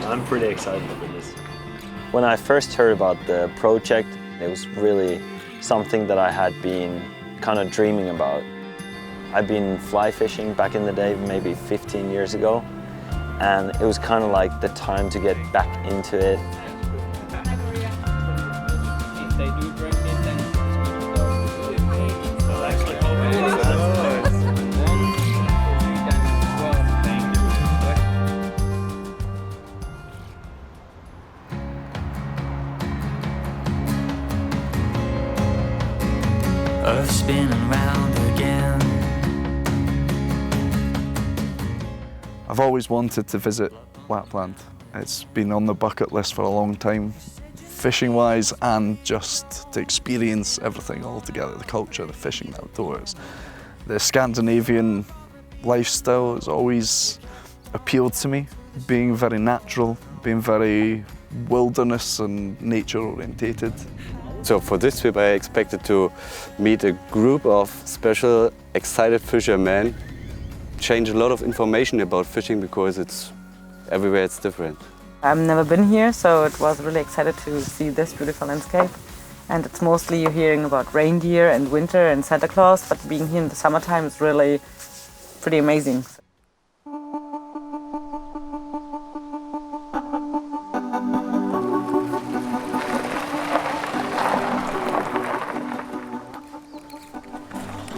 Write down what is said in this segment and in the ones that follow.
I'm pretty excited about this. When I first heard about the project, it was really something that I had been kind of dreaming about. I've been fly fishing back in the day, maybe 15 years ago, and it was kind of like the time to get back into it. If they do drink it, then Earth spinning round again. I've always wanted to visit Lapland. It's been on the bucket list for a long time, fishing-wise, and just to experience everything all together, the culture, the fishing, the outdoors. The Scandinavian lifestyle has always appealed to me, being very natural, being very wilderness and nature orientated. So for this trip I expected to meet a group of special, excited fishermen, change a lot of information about fishing because everywhere it's different. I've never been here, so it was really excited to see this beautiful landscape. And it's mostly you're hearing about reindeer and winter and Santa Claus, but being here in the summertime is really pretty amazing.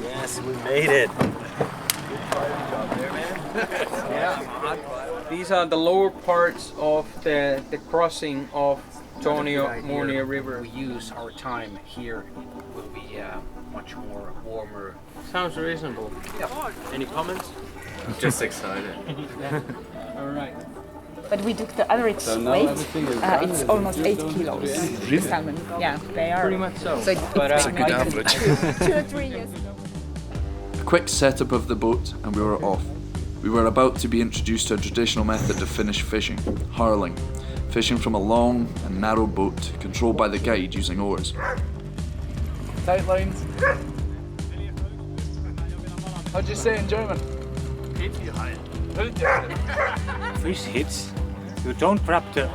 Yes, we made it. these are the lower parts of the crossing of Tornio-Muonio River. We use our time here, it will be much more warmer. Sounds reasonable. Yeah. Any comments? Just excited. All right. But we took the average weight. It's almost 8 kilos. Really? Salmon. Yeah, they are. Pretty much so. So it's That's a good average. 2 or 3 years. A quick setup of the boat and we were off. We were about to be introduced to a traditional method of Finnish fishing, hurling, fishing from a long and narrow boat controlled by the guide using oars. Tight lines. How'd you say in German? Fish hits, you don't grab the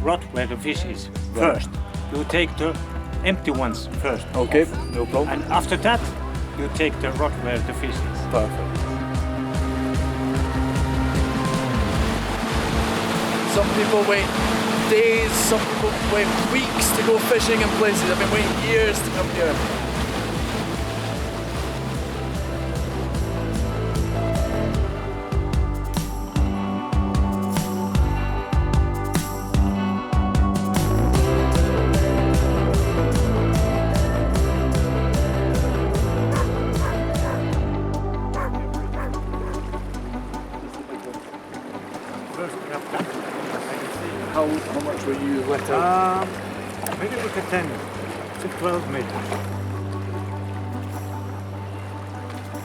rod where the fish is first. You take the empty ones first. Okay, no problem. And after that, you take the rod where the fish is. Perfect. Some people wait days, some people wait weeks to go fishing in places. I've been waiting years to come here. How much were you let out? Maybe look at 10 to 12 meters.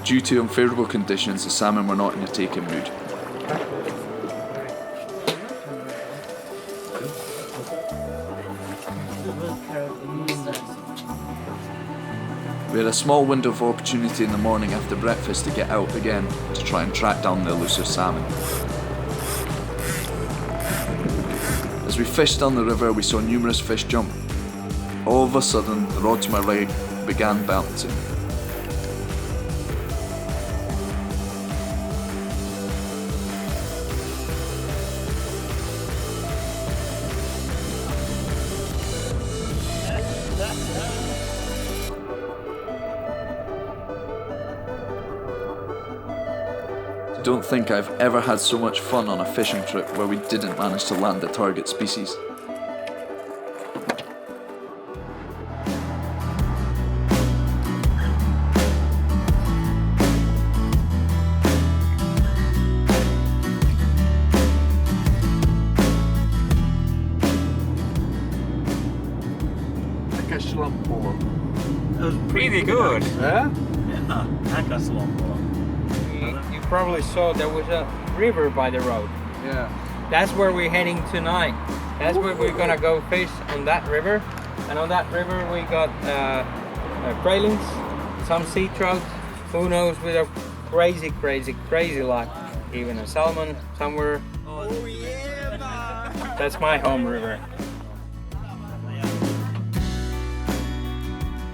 Due to unfavourable conditions, the salmon were not in a taking mood. We had a small window of opportunity in the morning after breakfast to get out again to try and track down the elusive salmon. As we fished down the river, we saw numerous fish jump. All of a sudden, the rod to my right began bouncing. I don't think I've ever had so much fun on a fishing trip where we didn't manage to land the target species. Like a schlumpola. That was pretty good. Yeah? Yeah, like a slump. You probably saw there was a river by the road. Yeah. That's where we're heading tonight. That's where we're gonna go fish on that river. And on that river we got Graylings, some sea trout. Who knows, with a crazy luck. even a salmon somewhere. Oh yeah! That's my home river.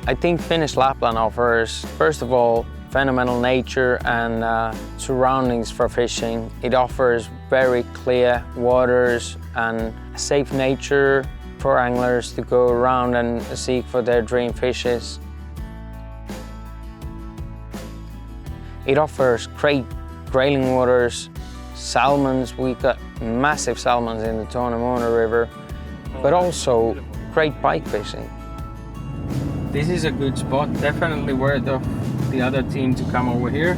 I think Finnish Lapland offers, first of all, phenomenal nature and surroundings for fishing. It offers very clear waters and safe nature for anglers to go around and seek for their dream fishes. It offers great grayling waters, salmons. We've got massive salmons in the Tornamuona River, but also great pike fishing. This is a good spot, definitely worth of the other team to come over here.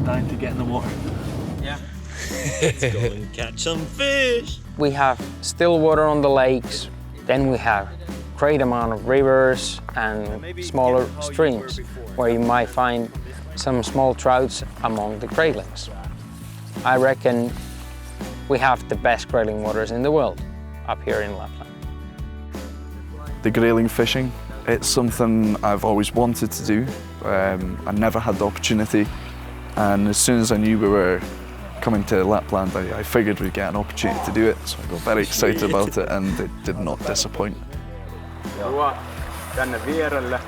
Time to get in the water. Yeah. Let's go and catch some fish. We have still water on the lakes, then we have great amount of rivers and smaller streams where you might find some small trouts among the graylings. I reckon we have the best grayling waters in the world up here in Lapland. The grayling fishing, it's something I've always wanted to do. I never had the opportunity, and as soon as I knew we were coming to Lapland, I figured we'd get an opportunity to do it, so I got very excited about it, and it did not disappoint. Tuo tänne vierelle,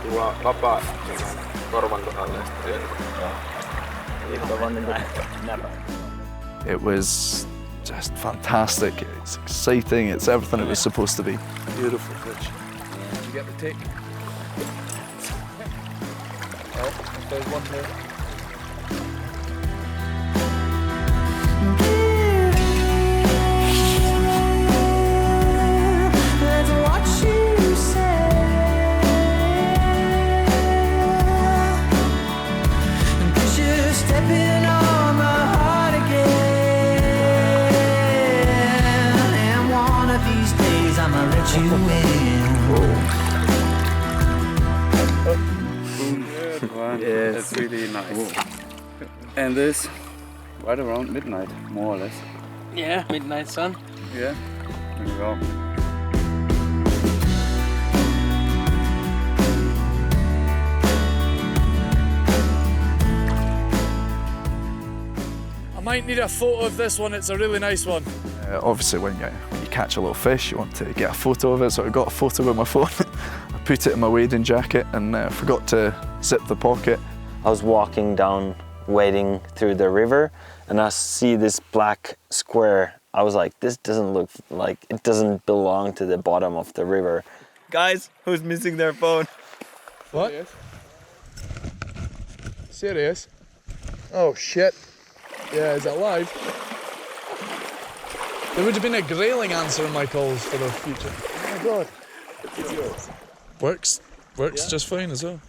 tuo vapaa korvan kohdalle. It was just fantastic. It's exciting. It's everything it was supposed to be. Beautiful fish. Did you get the tick? Oh, there's one here. Good one. Yes. That's really nice. And this right around midnight, more or less. Yeah, midnight sun. Yeah, there we go. I might need a photo of this one, it's a really nice one. Obviously when you catch a little fish, you want to get a photo of it, so I got a photo with my phone. I put it in my wading jacket and forgot to zip the pocket. I was walking down, wading through the river, and I see this black square. I was like, this doesn't look like, it doesn't belong to the bottom of the river. Guys, who's missing their phone? What? Serious? Oh shit. Yeah, is that live? There would have been a grayling answering my calls for the future. Oh my god. It's yours. Works yeah. Just fine as well.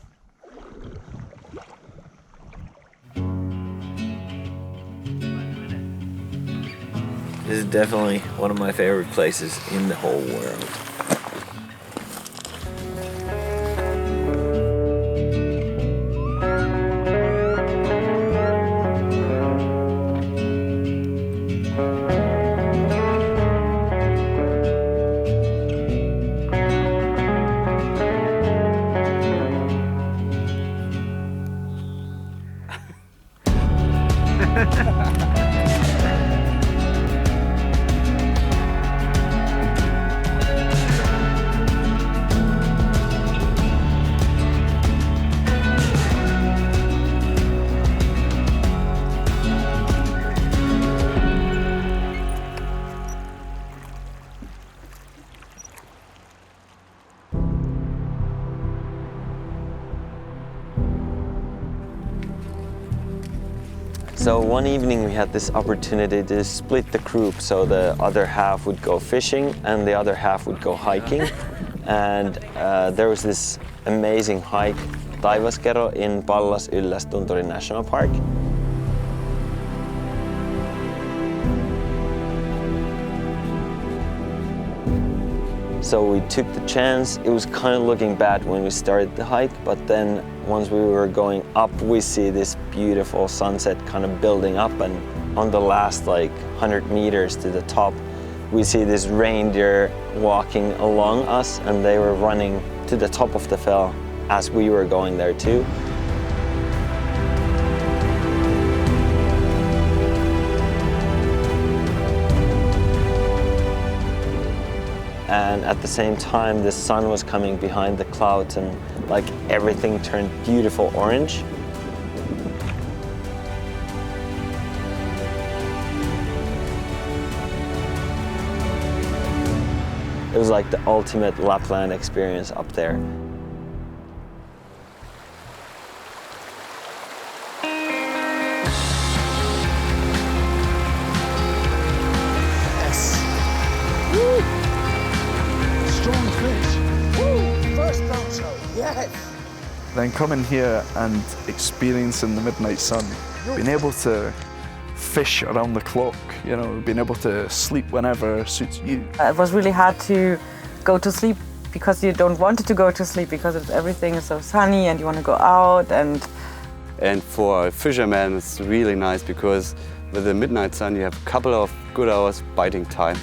This is definitely one of my favorite places in the whole world. So one evening we had this opportunity to split the group, so the other half would go fishing and the other half would go hiking. And there was this amazing hike, Taivaskero, in Pallas-Yllästunturi National Park. So we took the chance. It was kind of looking bad when we started the hike, but then once we were going up, we see this beautiful sunset kind of building up, and on the last like 100 meters to the top, we see this reindeer walking along us, and they were running to the top of the fell as we were going there too. and at the same time the sun was coming behind the clouds and like everything turned beautiful orange. It was like the ultimate Lapland experience up there. Yes! Woo! Strong fish! Woo! First bouncer! Yes! Then coming here and experiencing the midnight sun, being able to fish around the clock, you know, being able to sleep whenever suits you. It was really hard to go to sleep because you don't want to go to sleep because everything is so sunny and you want to go out. And for a fisherman it's really nice because with the midnight sun you have a couple of good hours biting time.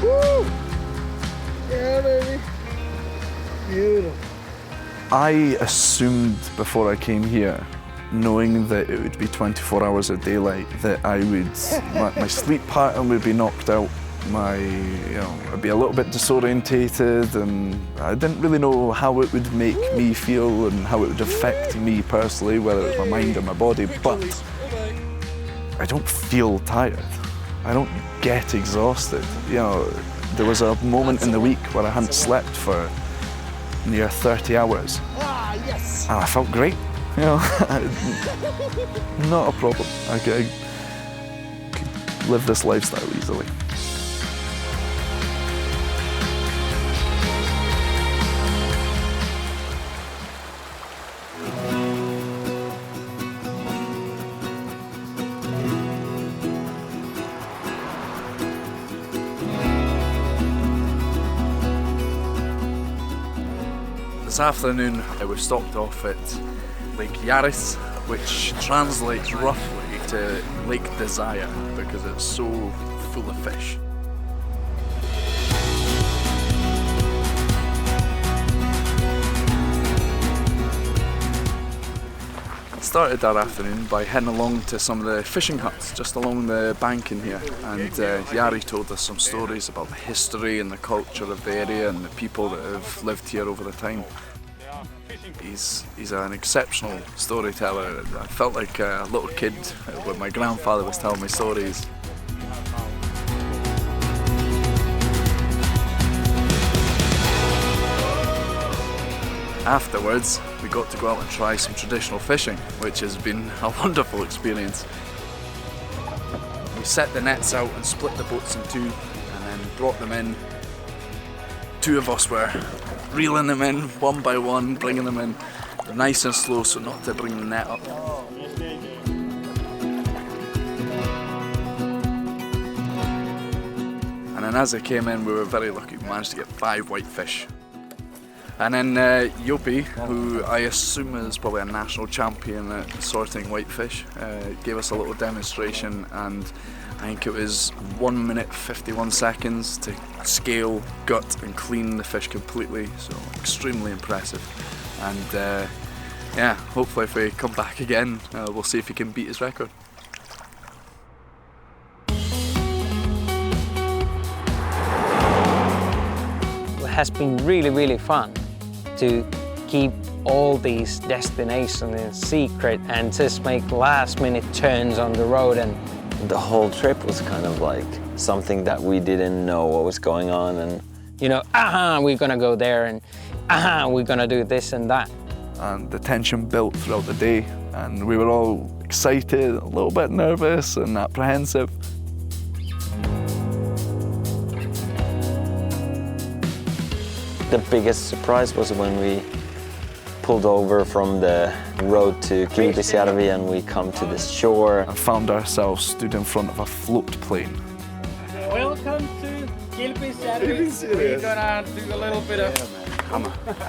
Woo! Yeah, baby. Beautiful. I assumed before I came here, knowing that it would be 24 hours of daylight, that I would, my sleep pattern would be knocked out. I'd be a little bit disorientated, and I didn't really know how it would make me feel and how it would affect me personally, whether it's my mind or my body, but I don't feel tired. I don't get exhausted. You know, there was a moment in the week where I hadn't slept for near 30 hours, and I felt great. You know, not a problem. I could live this lifestyle easily. This afternoon we stopped off at Lake Yaris, which translates roughly to Lake Desire because it's so full of fish. Started our afternoon by heading along to some of the fishing huts just along the bank in here, and Jari told us some stories about the history and the culture of the area and the people that have lived here over the time. He's an exceptional storyteller. I felt like a little kid when my grandfather was telling me stories. Afterwards, we got to go out and try some traditional fishing, which has been a wonderful experience. We set the nets out and split the boats in two, and then brought them in. Two of us were reeling them in one by one, bringing them in nice and slow so not to bring the net up. And then as they came in, we were very lucky. We managed to get 5 whitefish. And then Yopi, who I assume is probably a national champion at sorting whitefish, gave us a little demonstration, and I think it was 1 minute 51 seconds to scale, gut and clean the fish completely, so extremely impressive. And yeah, hopefully if we come back again, we'll see if he can beat his record. It has been really, really fun to keep all these destinations in secret and just make last-minute turns on the road. And the whole trip was kind of like something that we didn't know what was going on, and you know, we're gonna go there, and we're gonna do this and that. And the tension built throughout the day, and we were all excited, a little bit nervous and apprehensive. The biggest surprise was when we pulled over from the road to Kilpisjärvi and we come to this shore. And found ourselves stood in front of a float plane. Welcome to Kilpisjärvi. We're gonna do a little bit of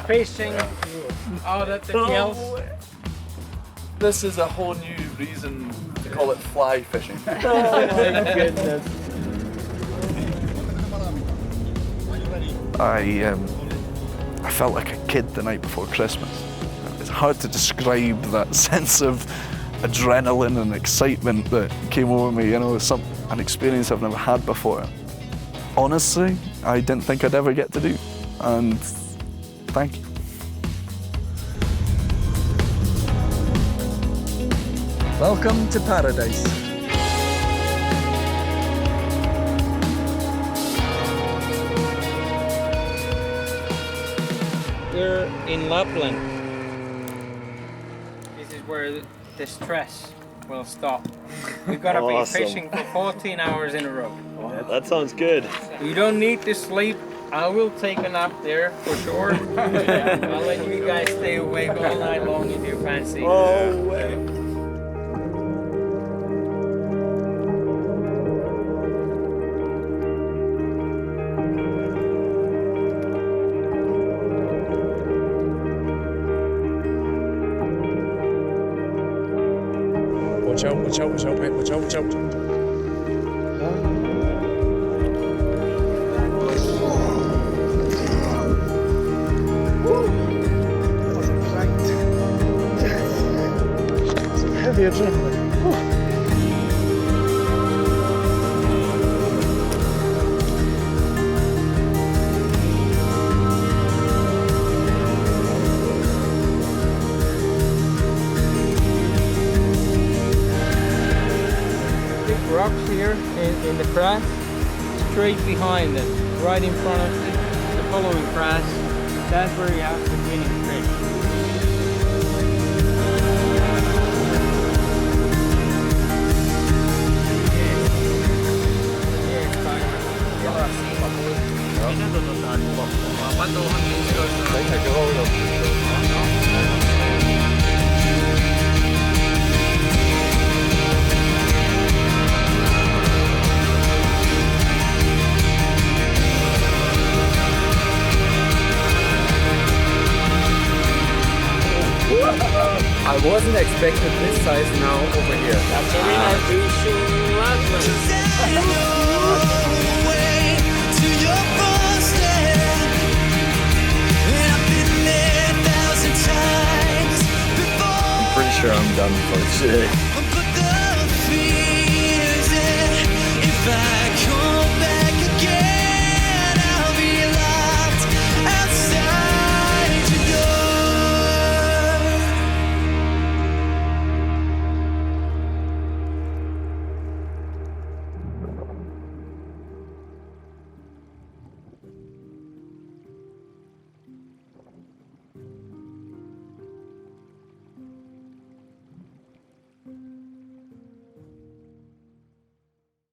fishing out at the gills. This is a whole new reason to call it fly fishing. Oh my goodness. I felt like a kid the night before Christmas. It's hard to describe that sense of adrenaline and excitement that came over me, you know, an experience I've never had before. Honestly, I didn't think I'd ever get to do, and thank you. Welcome to paradise. We're in Lapland. This is where the stress will stop. We've got to be fishing for 14 hours in a row. That sounds good. You don't need to sleep. I will take a nap there for sure. I'll let you guys stay awake all night long if you fancy. Oh, way. Watch out, watch out, watch out, mate, watch out, watch out. Some heavy adrenaline. Rocks here in the grass, straight behind it, right in front of the following grass. That's where you have the winning trick. I wasn't expecting this size now over here. That's where we are fishing I'm pretty sure I'm done for today.